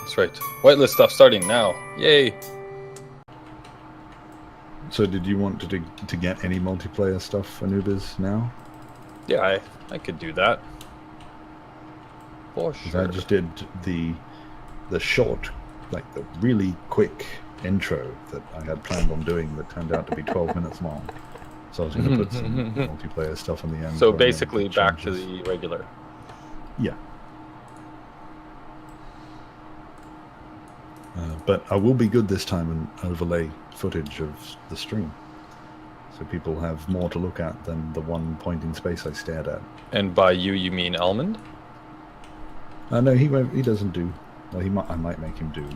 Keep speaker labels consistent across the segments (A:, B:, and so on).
A: That's right. Whitelist stuff starting now. Yay!
B: So did you want to get any multiplayer stuff, Anubiz, now?
A: Yeah, I could do that. For sure.
B: I just did the short, like the really quick intro that I had planned on doing that turned out to be 12 minutes long. So I was going to put some multiplayer stuff in the end.
A: So basically back to the regular.
B: Yeah. But I will be good this time and overlay footage of the stream. So people have more to look at than the one point in space I stared at.
A: And by you mean Almond?
B: No, he won't. He doesn't do. Well, I might make him do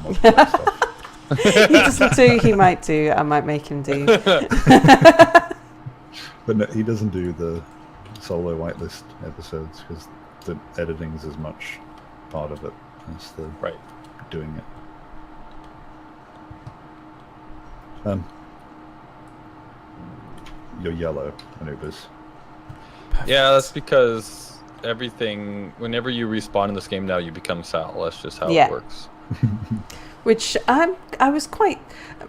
B: multiplayer stuff.
C: He doesn't do. He might do. I might make him do.
B: But no, he doesn't do the solo whitelist episodes because the editing is as much part of it as the doing it. You're yellow, Anubiz.
A: Yeah, that's because everything. Whenever you respawn in this game now, you become Sal. That's just how it works.
C: Which I was quite.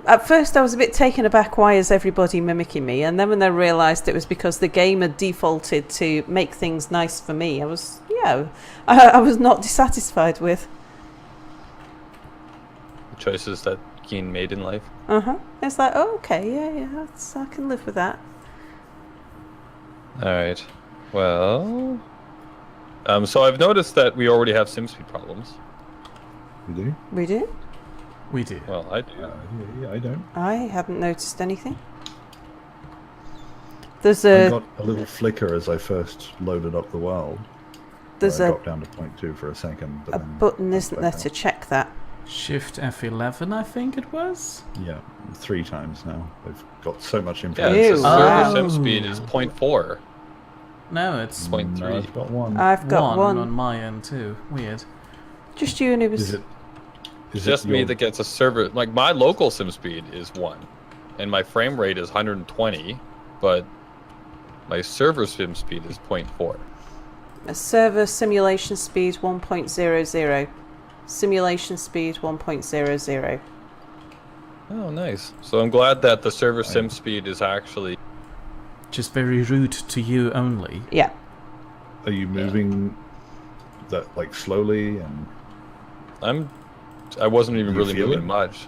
C: At first, I was a bit taken aback. Why is everybody mimicking me? And then when I realised it was because the game had defaulted to make things nice for me, I was I was not dissatisfied with
A: The choices that Keen made in life.
C: It's like, oh, okay, yeah, I can live with that.
A: All right. Well, so I've noticed that we already have SimSpeed problems.
B: We do?
C: We do?
D: We do.
A: Well, I do.
B: Yeah, I don't.
C: I haven't noticed anything. There's
B: I got a little flicker as I first loaded up the world.
C: There's
B: I got down to 0.2 for a second. But
C: a button, isn't there, to check that?
D: Shift F11, I think it was?
B: Yeah, 3 times now. They've got so much
A: Yeah,
B: information.
A: it says server SimSpeed is 0.4.
D: No, it's
A: 0.3.
B: No, I've got 1.
C: I've got one
D: on my end too. Weird.
C: Just you and it was.
B: Is it
A: Just me that gets a server. Like my local SimSpeed is 1, and my frame rate is 120, but my server SimSpeed is 0.4.
C: A server simulation speed 1.00. Simulation speed 1.00.
A: Oh, nice. So I'm glad that the server SimSpeed is actually
D: just very rude to you only.
C: Yeah.
B: Are you moving that like slowly and?
A: I wasn't even
B: You
A: really
B: feel
A: moving
B: it?
A: much.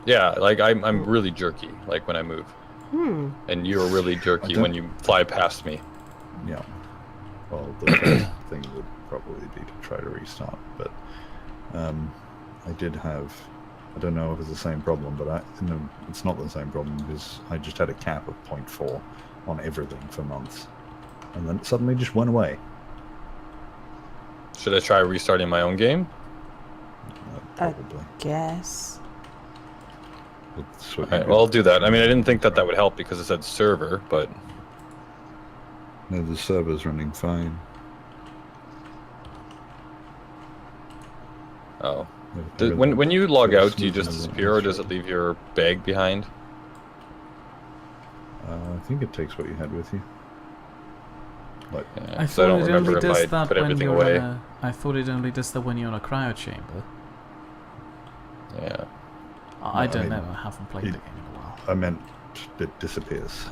A: Yeah, like I'm really jerky, like when I move. And you're really jerky when you fly past me.
B: Yeah. Well, the first thing would probably be to try to restart, but I did have. I don't know if it's the same problem, but no, it's not the same problem because I just had a cap of 0.4 on everything for months, and then it suddenly just went away.
A: Should I try restarting my own game?
B: Probably.
C: Guess.
B: It's what
A: Alright, well, I'll do that. I mean, I didn't think that would help because it said server, but
B: No, the server's running fine.
A: oh. When you log out, do you just disappear, or does it leave your bag behind?
B: I think it takes what you had with you. Like,
A: Yeah,
D: I
A: 'cause
D: thought
A: don't
D: it
A: remember
D: only
A: if
D: does
A: I
D: that
A: put
D: when
A: everything
D: you're
A: away.
D: I thought it only does that when you're in a cryo chamber.
A: Yeah.
D: I don't
B: mean,
D: know. I haven't played the game in a while.
B: I meant it disappears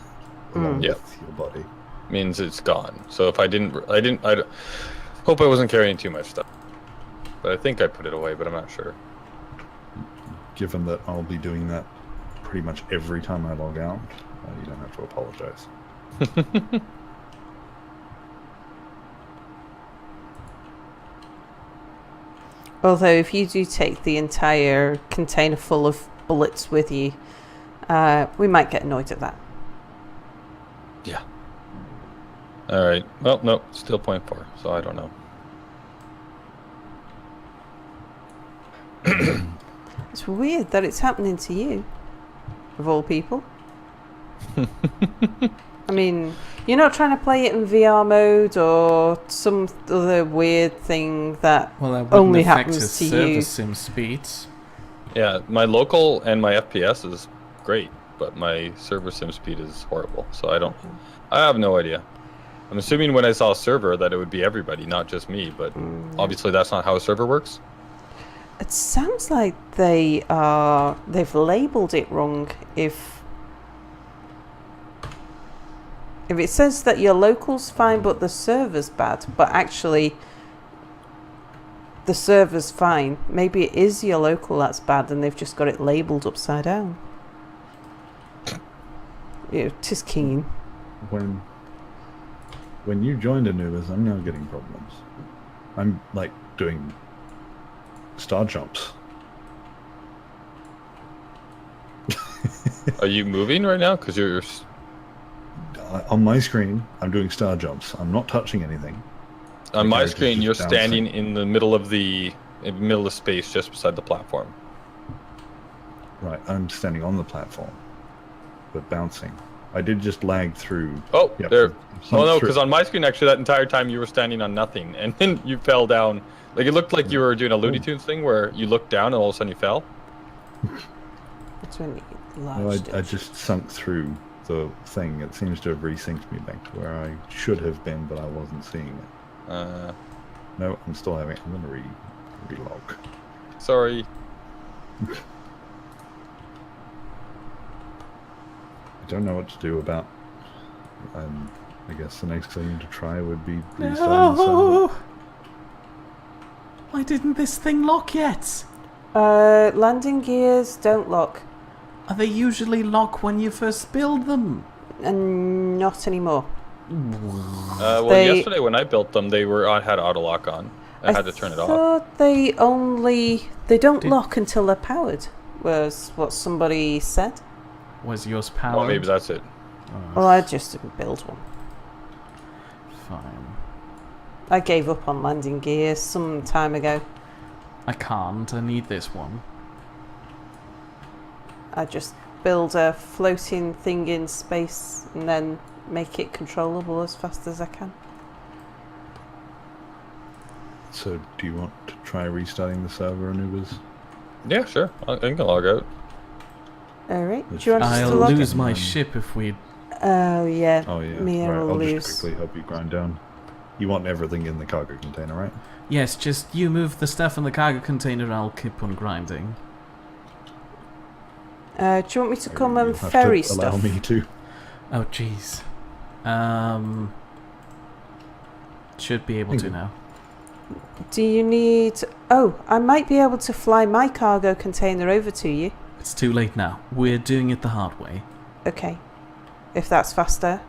B: along
A: Yeah.
B: with your body.
A: Means it's gone. So if I hope I wasn't carrying too much stuff. But I think I put it away, but I'm not sure.
B: Given that I'll be doing that pretty much every time I log out, you don't have to apologize.
C: Although if you do take the entire container full of bullets with you, we might get annoyed at that.
A: Yeah. Alright. Well, no, still 0.4, so I don't know.
C: It's weird that it's happening to you, of all people. I mean, you're not trying to play it in VR mode or some other weird thing that only happens to you.
D: Server SimSpeed.
A: Yeah, my local and my FPS is great, but my server SimSpeed is horrible, so I have no idea. I'm assuming when I saw server that it would be everybody, not just me, but obviously that's not how a server works.
C: It sounds like they've labelled it wrong. If it says that your local's fine but the server's bad, but actually the server's fine, maybe it is your local that's bad and they've just got it labelled upside down. Yeah, 'tis keen.
B: When you joined Anubiz, I'm now getting problems. I'm like doing star jumps.
A: Are you moving right now? Because you're...
B: On my screen, I'm doing star jumps. I'm not touching anything.
A: On
B: The
A: my
B: character's
A: screen,
B: just
A: you're
B: bouncing.
A: standing in the middle of space just beside the platform.
B: Right, I'm standing on the platform, but bouncing. I did just lag through.
A: Oh,
B: Yep,
A: there.
B: some
A: Oh no,
B: through-
A: because on my screen, actually, that entire time you were standing on nothing, and then you fell down. Like, it looked like you were doing a Looney Tunes thing where you looked down and all of a sudden you fell.
C: That's when you
B: No,
C: large
B: I just sunk through the thing. It seems to have resynced me back to where I should have been, but I wasn't seeing it. No, I'm still having. I'm gonna relog.
A: Sorry.
B: I don't know what to do about. I guess the next thing to try would be restarting the server.
D: No! Why didn't this thing lock yet?
C: landing gears don't lock,
D: Are they usually lock when you first build them?
C: and not anymore.
A: Well,
C: They-
A: yesterday when I built them, I had auto lock on. I had to turn it off.
C: thought they don't
D: Did-
C: lock until they're powered, was what somebody said.
D: Was yours powered?
A: Well, maybe that's it.
C: Well, I just didn't build one.
D: Fine.
C: I gave up on landing gears some time ago.
D: I can't. I need this one.
C: I just build a floating thing in space and then make it controllable as fast as I can.
B: So, do you want to try restarting the server, Anubiz?
A: Yeah, sure. I can log out.
C: Alright, do you want us to
D: I'll
C: log
D: lose
C: it?
D: my ship if we...
C: Oh yeah,
B: Oh yeah.
C: Mia
B: right,
C: will
B: I'll
C: lose.
B: just quickly help you grind down. You want everything in the cargo container, right?
D: Yes, just you move the stuff in the cargo container and I'll keep on grinding.
C: Do you want me to come
B: You'll
C: and
B: have
C: ferry
B: to allow
C: stuff?
B: me to.
D: Oh, jeez. Should be able to now.
C: Do you need... Oh, I might be able to fly my cargo container over to you.
D: It's too late now. We're doing it the hard way.
C: Okay. If that's faster,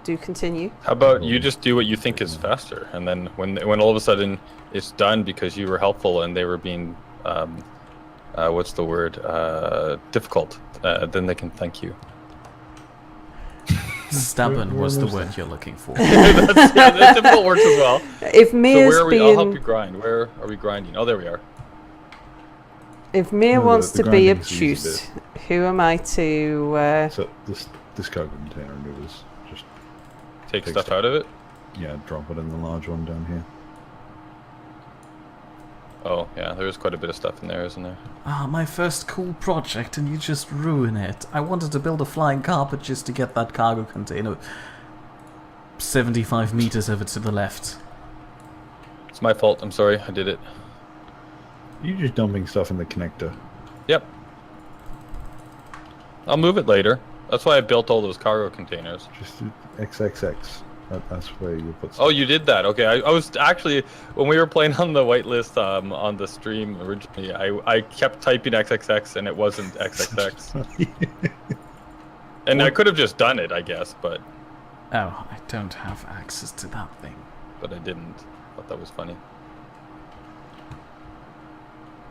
C: do continue.
A: How about you just do what you think is faster, and then when all of a sudden it's done because you were helpful and they were being, what's the word, difficult, then they can thank you.
D: Stubborn
B: Where
D: was the
B: was
D: word
B: that?
D: you're looking for.
A: That's difficult works as well.
C: If
A: So
C: Mia's
A: where are we? I'll help you
C: being...
A: grind. Where are we grinding? Oh, there we are.
C: If Mia
B: No,
C: wants
B: the
C: to be
B: grinding's the easy
C: obtuse, who am I to...
B: So this cargo container, Anubiz, just
A: Take
B: Take
A: stuff
B: stuff.
A: out of it.
B: yeah, drop it in the large one down here.
A: Oh yeah, there is quite a bit of stuff in there, isn't there?
D: Ah, my first cool project and you just ruin it. I wanted to build a flying carpet just to get that cargo container 75 meters over to the left.
A: It's my fault. I'm sorry. I did it.
B: You're just dumping stuff in the connector.
A: Yep. I'll move it later. That's why I built all those cargo containers.
B: Just XXX. That's where you put stuff.
A: Oh, you did that. Okay. I was actually, when we were playing on the whitelist on the stream originally, I kept typing XXX and it wasn't XXX. And I could have just done it, I guess, but
D: Oh, I don't have access to that thing.
A: I didn't. Thought that was funny.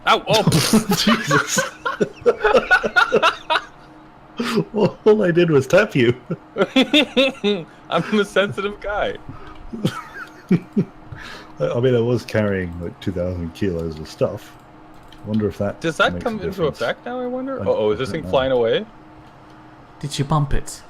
A: Ow! Oh!
B: Jesus. Well, all I did was tap you.
A: I'm a sensitive guy.
B: I mean, I was carrying like 2,000 kilos of stuff. I wonder if that
A: Does that
B: makes
A: come
B: a
A: into
B: difference.
A: effect now, I wonder?
B: I
A: Uh-oh, is this
B: don't
A: thing
B: know.
A: flying away?
D: Did you bump it?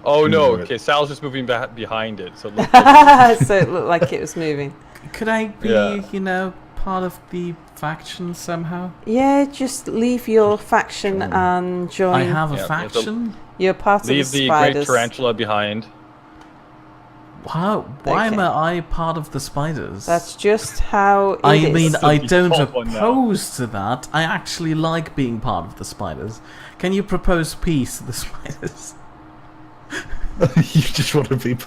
A: Oh no,
B: No,
A: okay, Sal's just moving behind it, so it looks like...
C: So it looked like it was moving.
D: Could I be,
A: Yeah.
D: you know, part of the faction somehow?
C: Yeah, just leave your faction
B: join.
C: and join.
D: I have a
A: Yeah,
D: faction?
C: You're part
A: Leave
C: of the
A: the great
C: spiders.
A: tarantula behind.
D: Why am
C: Okay.
D: I part of the spiders?
C: That's just how it
D: I
C: is.
D: mean, I
A: the
D: don't
A: default one now.
D: oppose to that. I actually like being part of the spiders. Can you propose peace to the spiders?
B: You just want to be.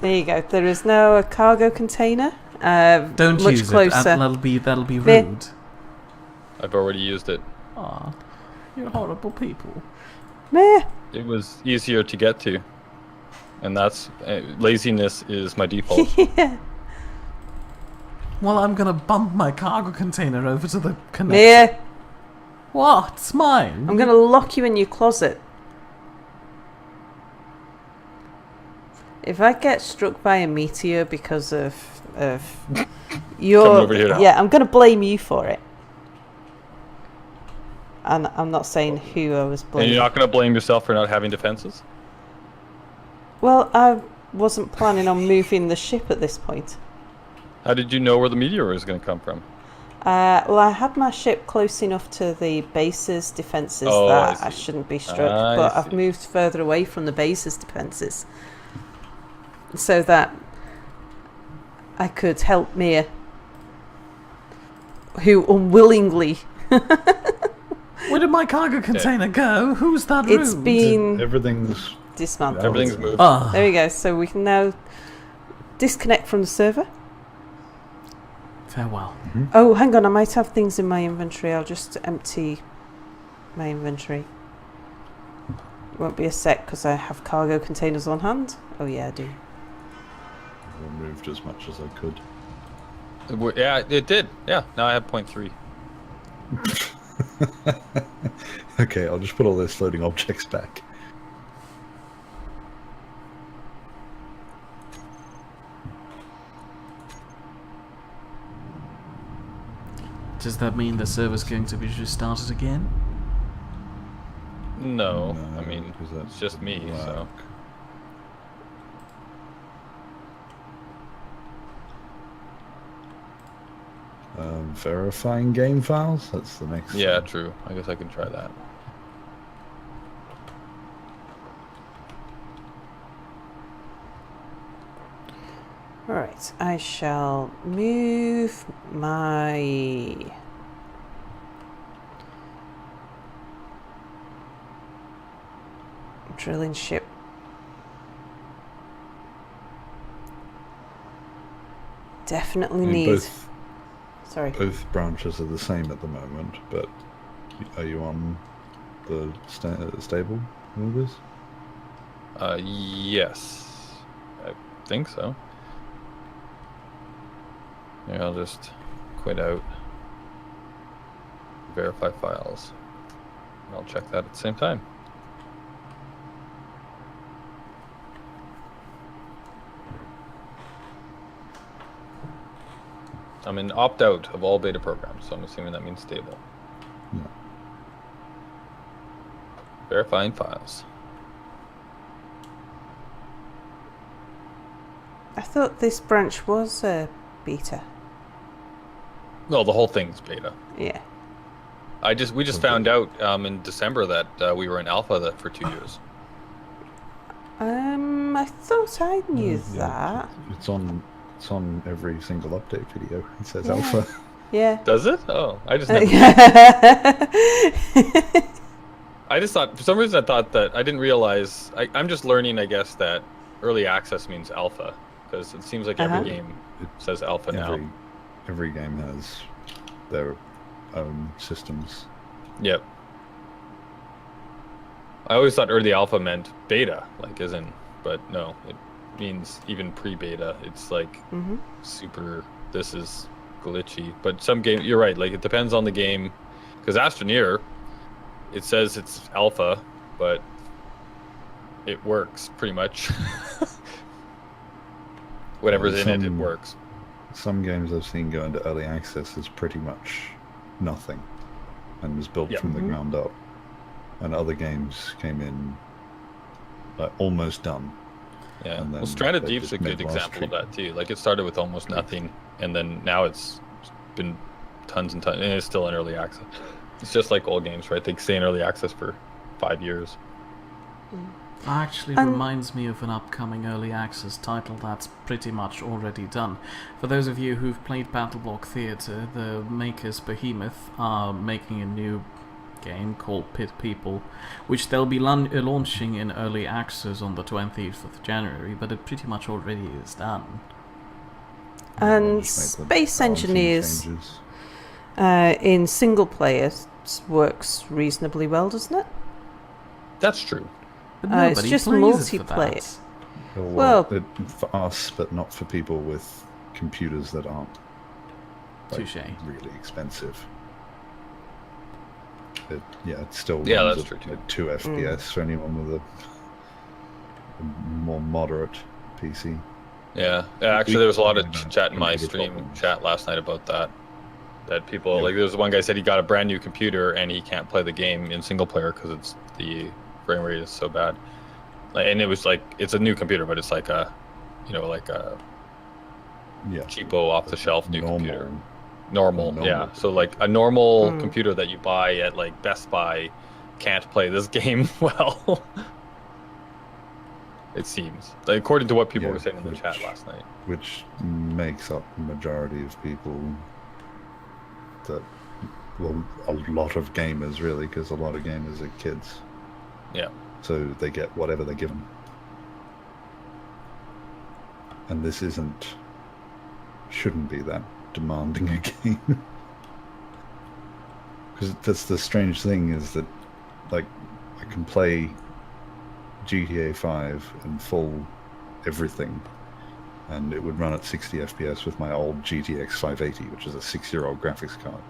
C: There you go. There is now a cargo container.
D: Don't
C: much
D: use
C: closer.
D: it. That'll be
C: Meh.
D: rude.
A: I've already used it.
D: Aw, you're horrible people.
C: Meh.
A: It was easier to get to, and that's laziness is my default.
C: Yeah.
D: Well, I'm gonna bump my cargo container over to the connector.
C: Meh.
D: What? It's mine.
C: I'm going to lock you in your closet. If I get struck by a meteor because of your...
A: Coming over here now.
C: Yeah, I'm going to blame you for it. And I'm not saying who I was
A: And
C: blaming.
A: you're not going to blame yourself for not having defenses?
C: Well, I wasn't planning on moving the ship at this point.
A: How did you know where the meteor was going to come from?
C: Well, I had my ship close enough to the base's defences
A: Oh,
C: that
A: I
C: I
A: see.
C: shouldn't be struck,
A: I
C: but I've
A: see.
C: moved further away from the base's defences so that I could help Mia, who unwillingly...
D: Where did my cargo container go? Who's that rude?
C: It's been
B: Everything's.
C: dismantled.
A: Everything's moved.
D: Ah,
C: There we go, so we can now disconnect from the server.
D: farewell.
C: Oh, hang on, I might have things in my inventory. I'll just empty my inventory. Won't be a sec because I have cargo containers on hand. Oh yeah, I do.
B: I removed as much as I could.
A: Yeah, it did. Yeah, now I have 0.3.
B: Okay, I'll just put all those floating objects back.
D: Does that mean the server's going to be restarted again?
A: No,
B: No,
A: I mean,
B: because that's
A: it's just me, so...
B: black. Verifying game files? That's the next
A: Yeah,
B: thing.
A: true. I guess I can try that.
C: Alright, I shall move my... drilling ship. Definitely
B: I mean,
C: needs... Sorry.
B: both branches are the same at the moment, but are you on the stable Anubiz?
A: Yes. I think so. Yeah, I'll just quit out. Verify files. And I'll check that at the same time. I'm in opt-out of all beta programs, so I'm assuming that means stable.
B: Yeah.
A: Verifying files.
C: I thought this branch was a beta.
A: No, the whole thing's beta.
C: Yeah.
A: We just found out in December that we were in alpha for 2 years.
C: I thought I knew
B: Yeah,
C: that.
B: It's on every single update video. It says
C: Yeah.
B: alpha.
C: Yeah.
A: Does it? Oh, I just never. I just thought, for some reason I thought that, I didn't realize, I'm just learning, I guess, that early access means alpha, because it seems like every game says alpha now.
B: Every game has their own systems.
A: Yep. I always thought early alpha meant beta, like as in, but no, it means even pre-beta. It's like super, this is glitchy. But some game, you're right, like it depends on the game, because Astroneer, it says it's alpha, but it works pretty much. Whatever's in it, it works.
B: Some games I've seen go into early access is pretty much nothing and was built from the ground up. And other games came in like almost done.
A: Yeah,
B: And
A: well,
B: then
A: Stranded
B: they
A: Deep's
B: just
A: a good
B: made last
A: example of
B: treat.
A: that too. Like it started with almost nothing, and then now it's been tons and tons, and it's still in early access. It's just like old games, right? They stay in early access for 5 years.
D: Actually reminds me of an upcoming early access title that's pretty much already done. For those of you who've played Battleblock Theatre, the makers Behemoth are making a new game called Pit People, which they'll be launching in early access on the 20th of January, but it pretty much already is done.
C: And Space Engineers in single player works reasonably well, doesn't it?
A: That's true.
D: But nobody
C: it's just
D: plays it for
C: multiplayer.
D: that.
B: Well, for us, but not for people with computers that aren't
D: Touche.
B: really expensive. It still runs
A: that's
B: at
A: true too.
B: like 2 FPS for anyone with a more moderate PC.
A: Yeah. Actually, there was a lot of
B: About
A: chat in my
B: computer
A: stream
B: problems.
A: chat last night about that. That people like there was one guy said he got a brand new computer and he can't play the game in single player because the frame rate is so bad. And it was like it's a new computer, but it's like a, like a cheapo off the shelf new computer. Normal, yeah. So like a normal computer that you buy at like Best Buy can't play this game well. It seems, like, according to what people were saying in the chat last night.
B: Which makes up the majority of people that, well, a lot of gamers really, because a lot of gamers are kids.
A: Yeah.
B: So they get whatever they're given. And this shouldn't be that demanding a game. Because that's the strange thing is that, like, I can play GTA 5 in full everything, and it would run at 60 FPS with my old GTX 580, which is a 6-year-old graphics card.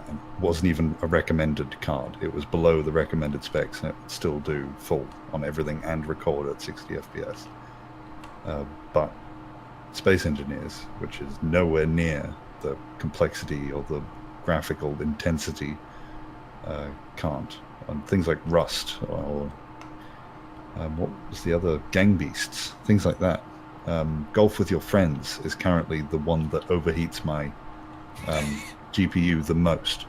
B: And wasn't even a recommended card. It was below the recommended specs, and it would still do full on everything and record at 60 FPS. But Space Engineers, which is nowhere near the complexity or the graphical intensity, can't. And things like Rust or what was the other? Gang Beasts, things like that. Golf with Your Friends is currently the one that overheats my GPU the most,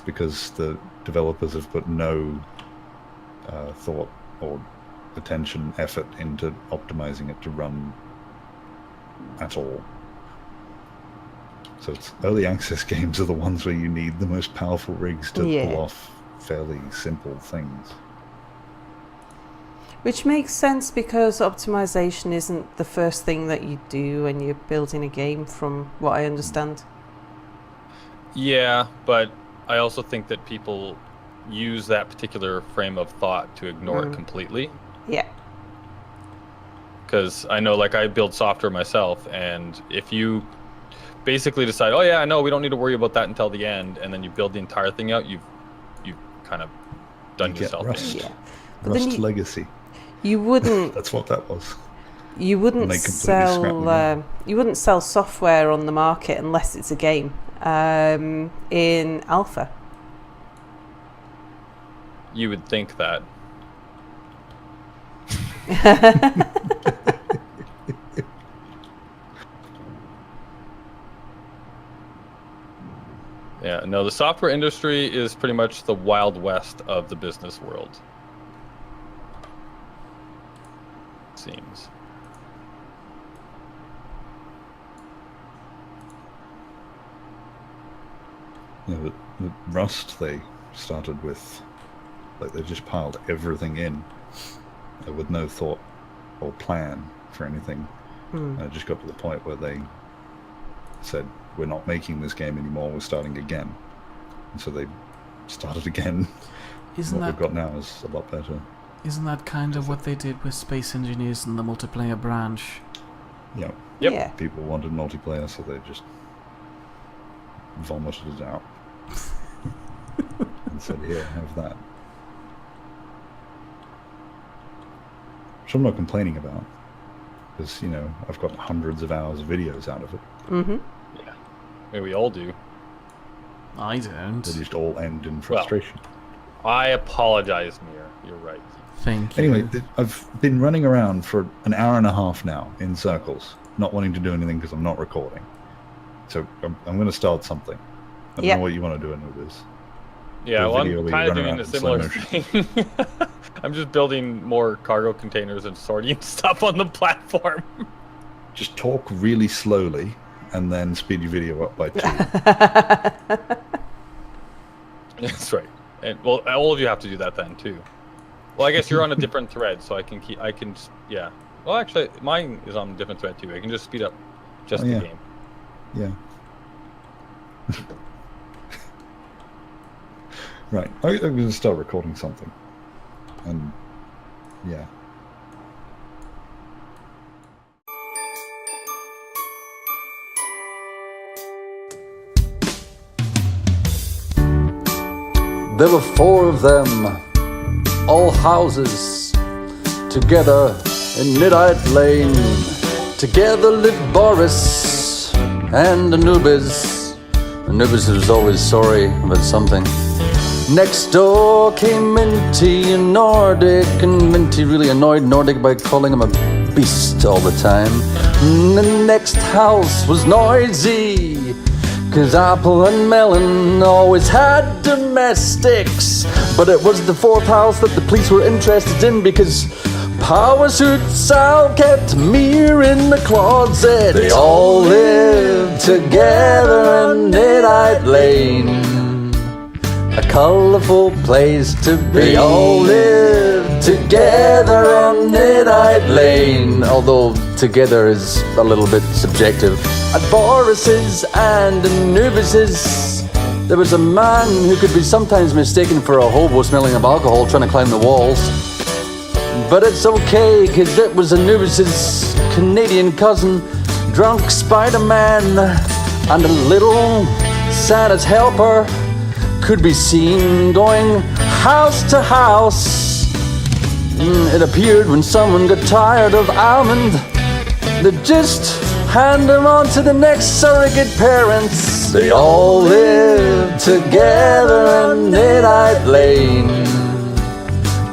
B: because the developers have put no thought or attention, effort into optimizing it to run at all. So it's early access games are the ones where you need the most powerful rigs to pull off fairly simple things.
C: Which makes sense because optimization isn't the first thing that you do when you're building a game, from what I understand.
A: Yeah, but I also think that people use that particular frame of thought to ignore it completely.
C: Yeah.
A: Because I know, like, I build software myself, and if you basically decide, oh yeah, no, we don't need to worry about that until the end, and then you build the entire thing out, you've kind of done yourself
B: Rust.
A: in.
C: Yeah.
B: Rust Legacy.
C: You wouldn't.
B: That's what that was.
C: You wouldn't sell software on the market unless it's a game in alpha.
A: You would think that. Yeah, no, the software industry is pretty much the Wild West of the business world. Seems.
B: Yeah, but Rust, they started with, like, they just piled everything in with no thought or plan for anything. And it just got to the point where they said, we're not making this game anymore, we're starting again. And so they started again. What we've got now is a lot better.
D: Isn't that kind of what they did with Space Engineers in the multiplayer branch?
B: Yeah.
A: Yep.
C: Yeah.
B: People wanted multiplayer, so they just vomited it out. And said, here, have that. Which I'm not complaining about, because, I've got hundreds of hours of videos out of it.
C: Mm-hmm.
A: Yeah. Maybe we all do.
D: I don't.
B: They just all end in frustration.
A: Well, I apologize, Mir. You're right.
D: Thank you.
B: Anyway, I've been running around for an hour and a half now in circles, not wanting to do anything because I'm not recording. So I'm going to start something. I don't know what you want to do, Anubiz.
A: Yeah,
B: the
A: well,
B: video
A: I'm
B: where
A: kind
B: you
A: of
B: run
A: doing
B: around
A: a
B: in slow
A: similar
B: motion.
A: thing. I'm just building more cargo containers and sorting stuff on the platform.
B: Just talk really slowly and then speed your video up by 2.
A: That's right. And well, all of you have to do that then too. Well, I guess you're on a different thread, so I can yeah. Well, actually, mine is on a different thread too. I can just speed up just the game.
B: Yeah. Right. I'm going to start recording something. And yeah.
E: There were 4 of them, all houses, together in Nidd Lane. Together lived Boris and Anubiz. Anubiz was always sorry about something. Next door came Minty and Nordic, and Minty really annoyed Nordic by calling him a beast all the time. And the next house was noisy, 'cause Apple and Melon always had domestics. But it was the 4th house that the police were interested in, because Power Suit Sal kept Mir in the closet. They all lived together in Nidd Lane, a colourful place to be. They all lived together on Nidd Lane, although together is a little bit subjective. At Boris's and Anubiz's, there was a man who could be sometimes mistaken for a hobo smelling of alcohol trying to climb the walls. But it's okay, 'cause it was Anubiz's Canadian cousin, drunk Spider-Man, and a little Santa's helper could be seen going house to house. It appeared when someone got tired of almond, they'd just hand them on to the next surrogate parents. They all lived together in Nidd Lane,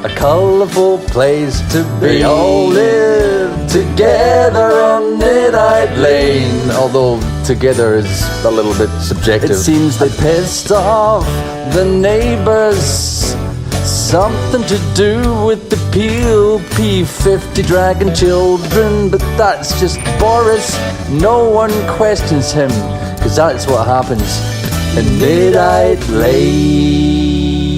E: a colourful place to be. They all lived together on Nidd Lane, although together is a little bit subjective. It seems they pissed off the neighbours, something to do with the Peel P50 dragon children, but that's just Boris. No one questions him, 'cause that's what happens in Nidd Lane.